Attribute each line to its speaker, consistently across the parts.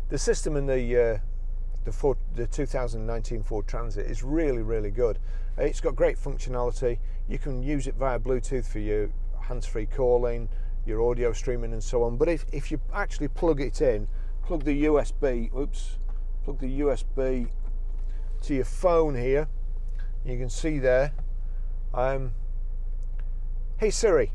Speaker 1: The system in the 2019 Ford Transit is really, really good. It's got great functionality. You can use it via Bluetooth for your hands-free calling, your audio streaming and so on. But if you actually plug it in, plug the USB to your phone here, you can see there, hey Siri,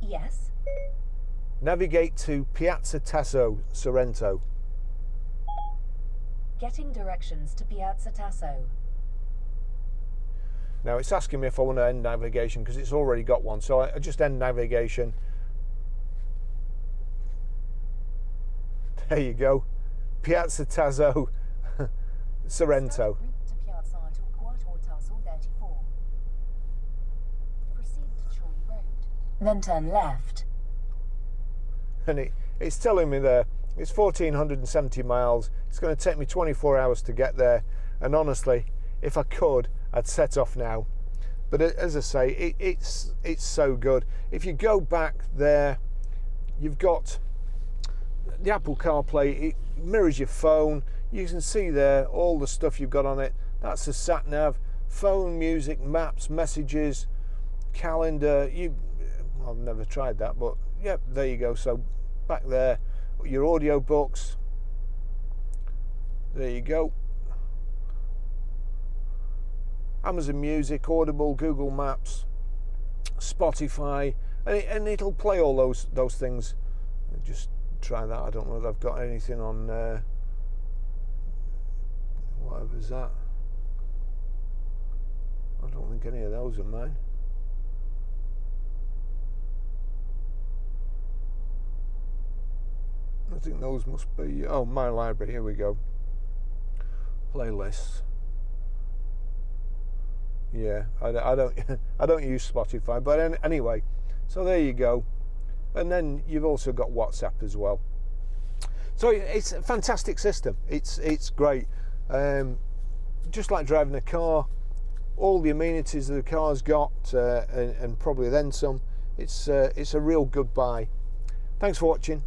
Speaker 2: yes,
Speaker 1: navigate to Piazza Tasso, Sorrento.
Speaker 2: getting directions to Piazza Tasso.
Speaker 1: Now it's asking me if I want to end navigation because it's already got one, so I just end navigation. There you go, Piazza Tasso, Sorrento.
Speaker 2: Route to Piazza Torquato Tasso 34. Proceed to Troy Road. Then turn left.
Speaker 1: And it's telling me there it's 1,470 miles. It's going to take me 24 hours to get there, and honestly, if I could, I'd set off now. But as I say, it's so good. If you go back there, you've got the Apple CarPlay. It mirrors your phone. You can see there all the stuff you've got on it. That's the sat nav, phone, music, maps, messages, calendar. I've never tried that, but yep, there you go. So back there, your audio books. There you go. Amazon Music, Audible, Google Maps, Spotify, and it'll play all those things. Just try that. I don't know if I've got anything on whatever's that. I don't think any of those are mine. I think those must be, oh, my library. Here we go. Playlists. Yeah, I don't I don't use Spotify, but anyway, so there you go. And then you've also got WhatsApp as well. So it's a fantastic system. It's great. Just like driving a car, all the amenities that the car's got, and probably then some. It's a real good buy. Thanks for watching.